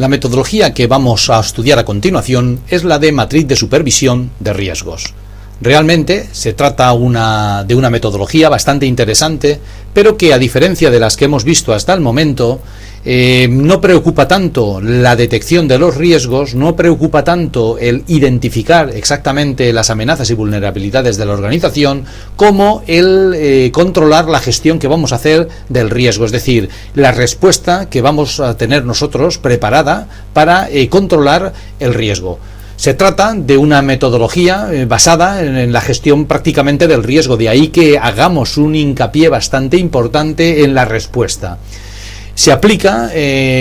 La metodología que vamos a estudiar a continuación es la de matriz de supervisión de riesgos. Realmente se trata de una metodología bastante interesante, pero que a diferencia de las que hemos visto hasta el momento, no preocupa tanto la detección de los riesgos, no preocupa tanto el identificar exactamente las amenazas y vulnerabilidades de la organización, como el controlar la gestión que vamos a hacer del riesgo, es decir, la respuesta que vamos a tener nosotros preparada para controlar el riesgo. Se trata de una metodología basada en la gestión prácticamente del riesgo, de ahí que hagamos un hincapié bastante importante en la respuesta. Se aplica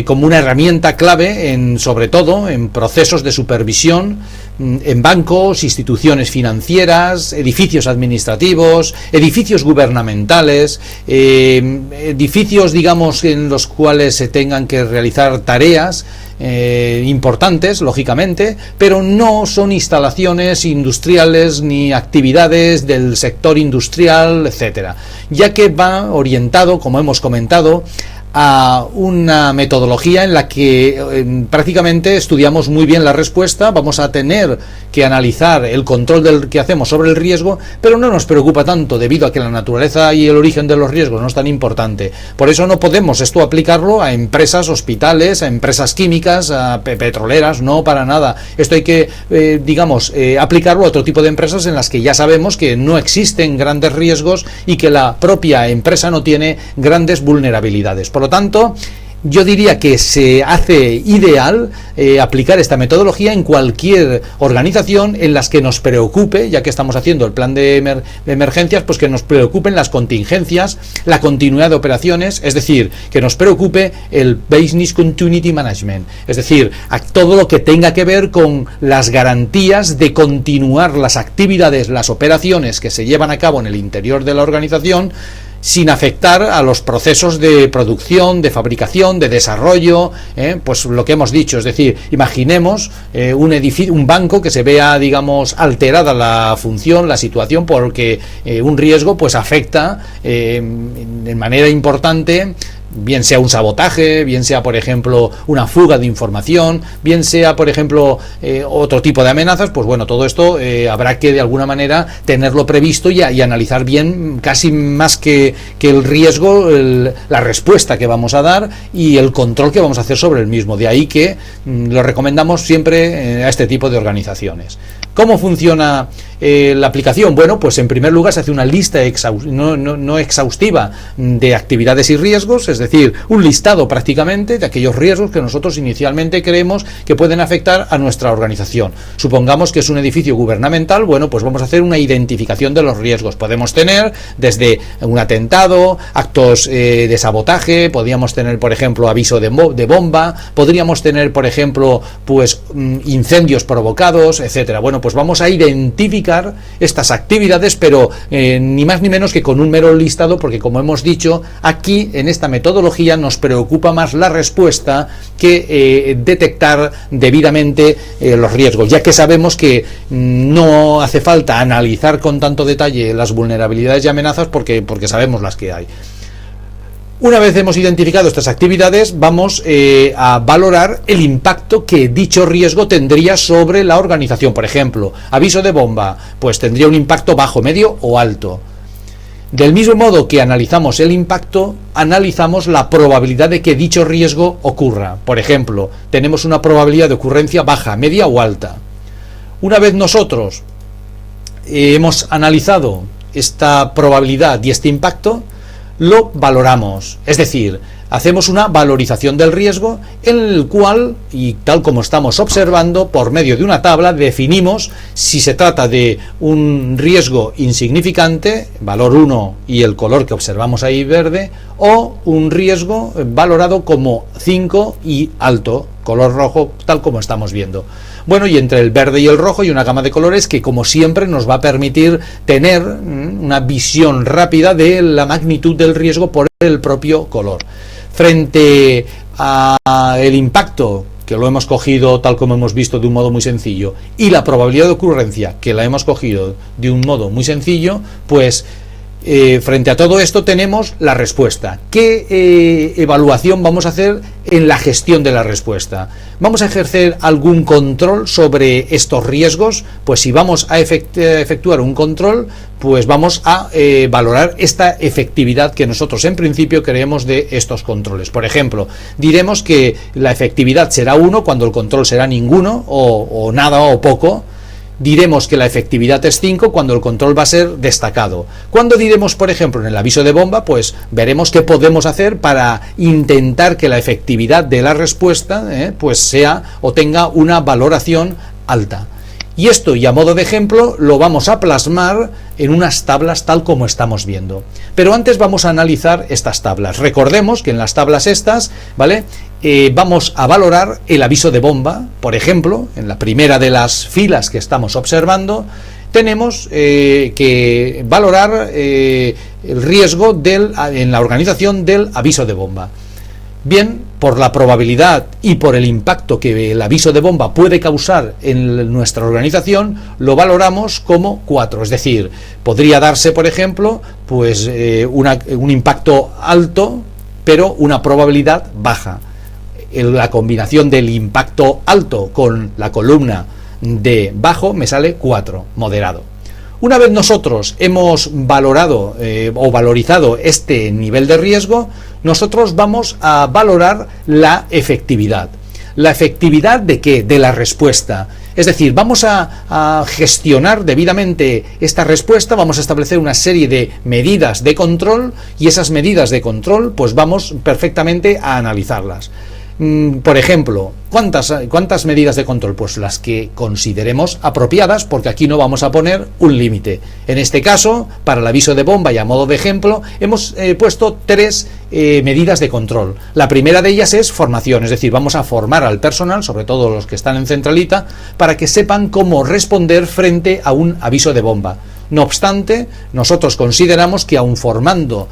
como una herramienta clave, sobre todo en procesos de supervisión, en bancos, instituciones financieras, edificios administrativos, edificios gubernamentales, edificios, digamos, en los cuales se tengan que realizar tareas importantes, lógicamente, pero no son instalaciones industriales ni actividades del sector industrial, etcétera, ya que va orientado, como hemos comentado, a una metodología en la que prácticamente estudiamos muy bien la respuesta, vamos a tener que analizar el control del que hacemos sobre el riesgo, pero no nos preocupa tanto debido a que la naturaleza y el origen de los riesgos no es tan importante. Por eso no podemos esto aplicarlo a empresas, hospitales, a empresas químicas, a petroleras, no, para nada. Esto hay que, aplicarlo a otro tipo de empresas en las que ya sabemos que no existen grandes riesgos y que la propia empresa no tiene grandes vulnerabilidades. Por lo tanto, yo diría que se hace ideal aplicar esta metodología en cualquier organización en las que nos preocupe, ya que estamos haciendo el plan de emergencias, pues que nos preocupen las contingencias, la continuidad de operaciones, es decir, que nos preocupe el Business Continuity Management, es decir, a todo lo que tenga que ver con las garantías de continuar las actividades, las operaciones que se llevan a cabo en el interior de la organización, sin afectar a los procesos de producción, de fabricación, de desarrollo, pues lo que hemos dicho, es decir, imaginemos un banco que se vea, digamos, alterada la función, la situación, porque un riesgo pues afecta de manera importante, bien sea un sabotaje, bien sea, por ejemplo, una fuga de información, bien sea, por ejemplo, otro tipo de amenazas. Pues bueno, todo esto habrá que de alguna manera tenerlo previsto y analizar bien, casi más que el riesgo, la respuesta que vamos a dar y el control que vamos a hacer sobre el mismo. De ahí que lo recomendamos siempre a este tipo de organizaciones. ¿Cómo funciona la aplicación? Bueno, pues en primer lugar se hace una lista no exhaustiva de actividades y riesgos, es decir, un listado prácticamente de aquellos riesgos que nosotros inicialmente creemos que pueden afectar a nuestra organización. Supongamos que es un edificio gubernamental, bueno, pues vamos a hacer una identificación de los riesgos. Podemos tener desde un atentado, actos de sabotaje, podríamos tener, por ejemplo, aviso de bomba, podríamos tener, por ejemplo, pues incendios provocados, etcétera. Bueno, pues vamos a identificar estas actividades, pero ni más ni menos que con un mero listado, porque como hemos dicho, aquí en esta metodología nos preocupa más la respuesta que detectar debidamente los riesgos, ya que sabemos que no hace falta analizar con tanto detalle las vulnerabilidades y amenazas porque sabemos las que hay. Una vez hemos identificado estas actividades, vamos a valorar el impacto que dicho riesgo tendría sobre la organización. Por ejemplo, aviso de bomba, pues tendría un impacto bajo, medio o alto. Del mismo modo que analizamos el impacto, analizamos la probabilidad de que dicho riesgo ocurra. Por ejemplo, tenemos una probabilidad de ocurrencia baja, media o alta. Una vez nosotros hemos analizado esta probabilidad y este impacto, lo valoramos, es decir, hacemos una valorización del riesgo en el cual, y tal como estamos observando, por medio de una tabla definimos si se trata de un riesgo insignificante, valor 1 y el color que observamos ahí verde, o un riesgo valorado como 5 y alto, color rojo, tal como estamos viendo. Bueno, y entre el verde y el rojo hay una gama de colores que, como siempre, nos va a permitir tener una visión rápida de la magnitud del riesgo por el propio color. Frente al impacto, que lo hemos cogido tal como hemos visto de un modo muy sencillo, y la probabilidad de ocurrencia, que la hemos cogido de un modo muy sencillo, pues frente a todo esto tenemos la respuesta. ¿Qué evaluación vamos a hacer en la gestión de la respuesta? ¿Vamos a ejercer algún control sobre estos riesgos? Pues si vamos a efectuar un control, pues vamos a valorar esta efectividad que nosotros en principio creemos de estos controles. Por ejemplo, diremos que la efectividad será 1 cuando el control será ninguno o nada o poco. Diremos que la efectividad es 5 cuando el control va a ser destacado. Cuando diremos, por ejemplo, en el aviso de bomba, pues veremos qué podemos hacer para intentar que la efectividad de la respuesta pues sea o tenga una valoración alta. Y esto, y a modo de ejemplo, lo vamos a plasmar en unas tablas tal como estamos viendo. Pero antes vamos a analizar estas tablas. Recordemos que en las tablas estas, ¿vale? Vamos a valorar el aviso de bomba. Por ejemplo, en la primera de las filas que estamos observando, tenemos que valorar el riesgo en la organización del aviso de bomba. Bien, por la probabilidad y por el impacto que el aviso de bomba puede causar en nuestra organización, lo valoramos como 4. Es decir, podría darse, por ejemplo, pues un impacto alto, pero una probabilidad baja. La combinación del impacto alto con la columna de bajo me sale 4, moderado. Una vez nosotros hemos valorado o valorizado este nivel de riesgo, nosotros vamos a valorar la efectividad. ¿La efectividad de qué? De la respuesta. Es decir, vamos a gestionar debidamente esta respuesta, vamos a establecer una serie de medidas de control y esas medidas de control pues vamos perfectamente a analizarlas. Por ejemplo, ¿cuántas medidas de control? Pues las que consideremos apropiadas, porque aquí no vamos a poner un límite. En este caso, para el aviso de bomba y a modo de ejemplo, hemos puesto 3 medidas de control. La primera de ellas es formación, es decir, vamos a formar al personal, sobre todo los que están en centralita, para que sepan cómo responder frente a un aviso de bomba. No obstante, nosotros consideramos que aun formando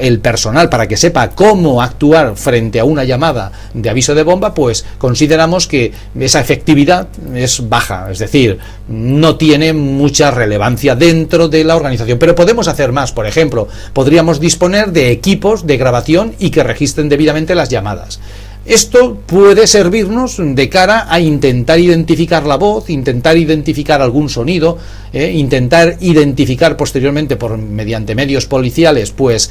el personal para que sepa cómo actuar frente a una llamada de aviso de bomba, pues consideramos que esa efectividad es baja, es decir, no tiene mucha relevancia dentro de la organización. Pero podemos hacer más. Por ejemplo, podríamos disponer de equipos de grabación y que registren debidamente las llamadas. Esto puede servirnos de cara a intentar identificar la voz, intentar identificar algún sonido, intentar identificar posteriormente mediante medios policiales pues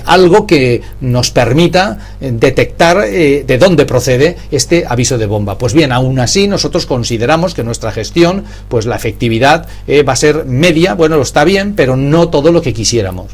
algo que nos permita detectar de dónde procede este aviso de bomba. Pues bien, aún así nosotros consideramos que nuestra gestión, pues la efectividad va a ser media. Bueno, lo está bien, pero no todo lo que quisiéramos.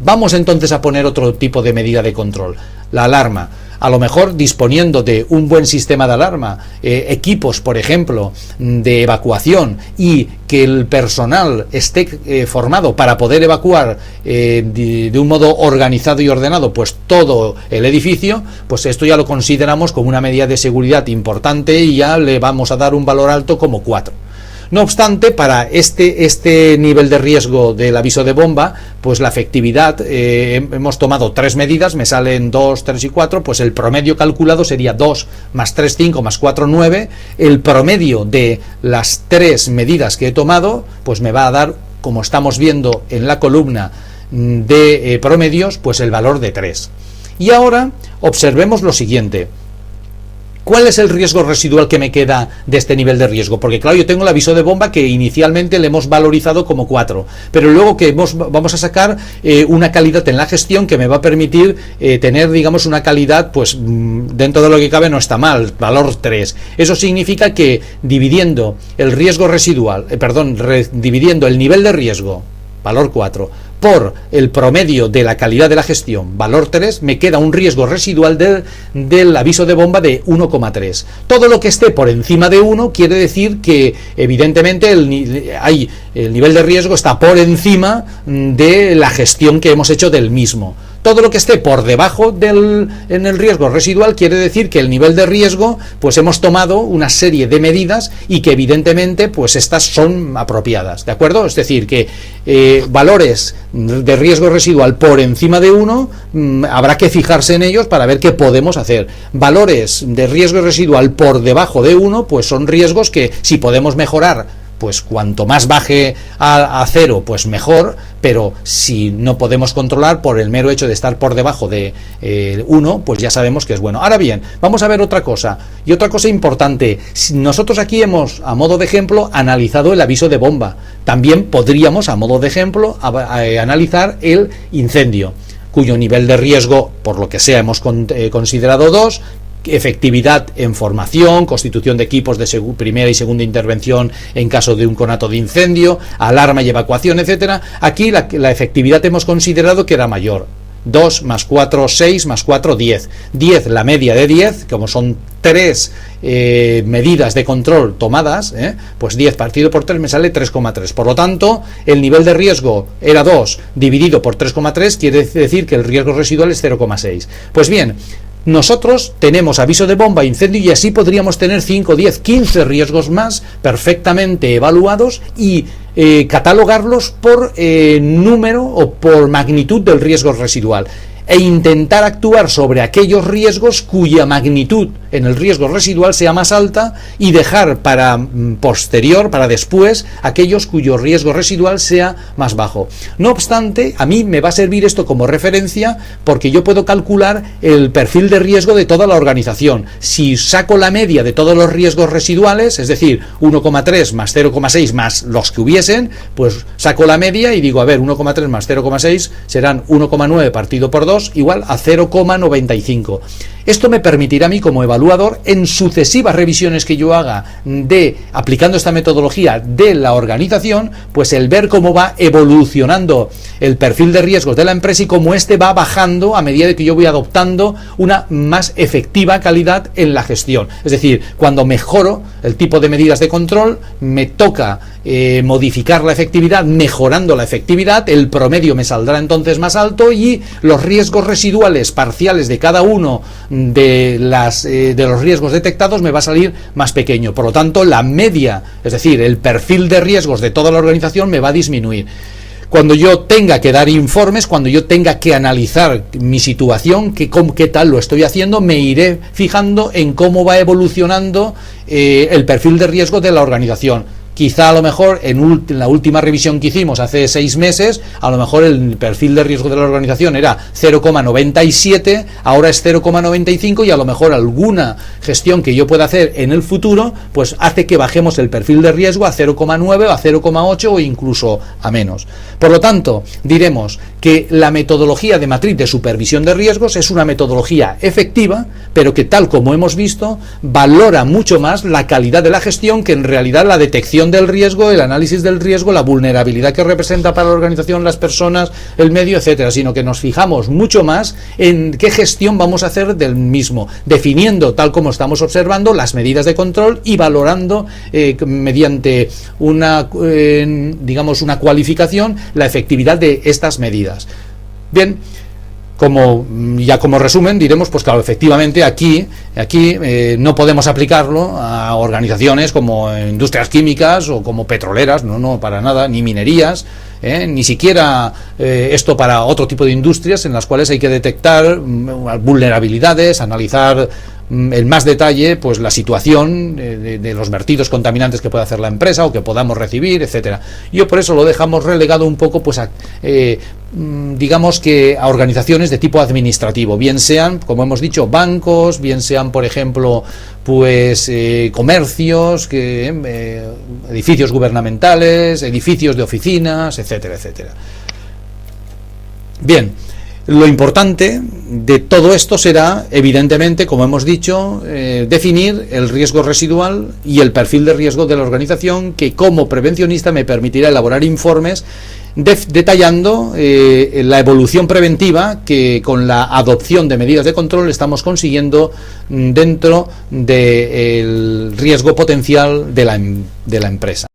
Vamos entonces a poner otro tipo de medida de control, la alarma. A lo mejor disponiendo de un buen sistema de alarma, equipos, por ejemplo, de evacuación y que el personal esté formado para poder evacuar de un modo organizado y ordenado pues todo el edificio, pues esto ya lo consideramos como una medida de seguridad importante y ya le vamos a dar un valor alto como 4. No obstante, para este nivel de riesgo del aviso de bomba, pues la efectividad, hemos tomado 3 medidas, me salen 2, 3 y 4, pues el promedio calculado sería 2 más 3, 5 más 4, 9. El promedio de las 3 medidas que he tomado, pues me va a dar, como estamos viendo en la columna de promedios, pues el valor de 3. Y ahora observemos lo siguiente. ¿Cuál es el riesgo residual que me queda de este nivel de riesgo? Porque claro, yo tengo el aviso de bomba que inicialmente le hemos valorizado como 4, pero luego que vamos a sacar una calidad en la gestión que me va a permitir tener, digamos, una calidad, pues dentro de lo que cabe no está mal, valor 3. Eso significa que dividiendo el riesgo residual, dividiendo el nivel de riesgo, valor 4, por el promedio de la calidad de la gestión, valor 3, me queda un riesgo residual del aviso de bomba de 1,3. Todo lo que esté por encima de 1 quiere decir que evidentemente el nivel de riesgo está por encima de la gestión que hemos hecho del mismo. Todo lo que esté por debajo en el riesgo residual quiere decir que el nivel de riesgo, pues hemos tomado una serie de medidas y que evidentemente pues estas son apropiadas, ¿de acuerdo? Es decir, que valores de riesgo residual por encima de 1, habrá que fijarse en ellos para ver qué podemos hacer. Valores de riesgo residual por debajo de 1, pues son riesgos que si podemos mejorar pues cuanto más baje a cero, pues mejor, pero si no podemos controlar por el mero hecho de estar por debajo de 1, pues ya sabemos que es bueno. Ahora bien, vamos a ver otra cosa, y otra cosa importante. Nosotros aquí hemos, a modo de ejemplo, analizado el aviso de bomba. También podríamos, a modo de ejemplo, analizar el incendio, cuyo nivel de riesgo, por lo que sea, hemos considerado 2, efectividad en formación, constitución de equipos de primera y segunda intervención en caso de un conato de incendio, alarma y evacuación, etcétera. Aquí la efectividad hemos considerado que era mayor. 2 más 4, 6 más 4, 10. 10, la media de 10, como son 3 medidas de control tomadas, pues 10 partido por 3 me sale 3,3. Por lo tanto, el nivel de riesgo era 2 dividido por 3,3, quiere decir que el riesgo residual es 0,6. Pues bien, nosotros tenemos aviso de bomba, incendio, y así podríamos tener 5, 10, 15 riesgos más perfectamente evaluados y catalogarlos por número o por magnitud del riesgo residual, e intentar actuar sobre aquellos riesgos cuya magnitud en el riesgo residual sea más alta, y dejar para posterior, para después, aquellos cuyo riesgo residual sea más bajo. No obstante, a mí me va a servir esto como referencia, porque yo puedo calcular el perfil de riesgo de toda la organización. Si saco la media de todos los riesgos residuales, es decir, 1,3 más 0,6 más los que hubiesen, pues saco la media y digo, a ver, 1,3 más 0,6 serán 1,9 partido por 2 igual a 0,95. Esto me permitirá a mí, como evaluador, en sucesivas revisiones que yo haga aplicando esta metodología de la organización, pues el ver cómo va evolucionando el perfil de riesgos de la empresa y cómo este va bajando a medida de que yo voy adoptando una más efectiva calidad en la gestión. Es decir, cuando mejoro el tipo de medidas de control, me toca modificar la efectividad, mejorando la efectividad, el promedio me saldrá entonces más alto y los riesgos residuales parciales de cada uno de los riesgos detectados me va a salir más pequeño. Por lo tanto, la media, es decir, el perfil de riesgos de toda la organización me va a disminuir. Cuando yo tenga que dar informes, cuando yo tenga que analizar mi situación, qué tal lo estoy haciendo, me iré fijando en cómo va evolucionando el perfil de riesgo de la organización. Quizá a lo mejor en la última revisión que hicimos hace 6 meses, a lo mejor el perfil de riesgo de la organización era 0,97, ahora es 0,95, y a lo mejor alguna gestión que yo pueda hacer en el futuro, pues hace que bajemos el perfil de riesgo a 0,9, a 0,8 o incluso a menos. Por lo tanto, diremos que la metodología de matriz de supervisión de riesgos es una metodología efectiva, pero que, tal como hemos visto, valora mucho más la calidad de la gestión que en realidad la detección del riesgo, el análisis del riesgo, la vulnerabilidad que representa para la organización, las personas, el medio, etcétera, sino que nos fijamos mucho más en qué gestión vamos a hacer del mismo, definiendo, tal como estamos observando, las medidas de control y valorando mediante una cualificación la efectividad de estas medidas. Bien, como resumen diremos, pues claro, efectivamente aquí no podemos aplicarlo a organizaciones como industrias químicas o como petroleras, no para nada, ni minerías, ni siquiera esto para otro tipo de industrias en las cuales hay que detectar vulnerabilidades, analizar en más detalle pues la situación de los vertidos contaminantes que pueda hacer la empresa o que podamos recibir, etcétera. Yo por eso lo dejamos relegado un poco pues digamos que a organizaciones de tipo administrativo, bien sean, como hemos dicho, bancos, bien sean, por ejemplo, pues comercios, edificios gubernamentales, edificios de oficinas, etcétera, etcétera. Bien, lo importante de todo esto será, evidentemente, como hemos dicho, definir el riesgo residual y el perfil de riesgo de la organización, que como prevencionista me permitirá elaborar informes detallando la evolución preventiva que con la adopción de medidas de control estamos consiguiendo dentro del riesgo potencial de la empresa.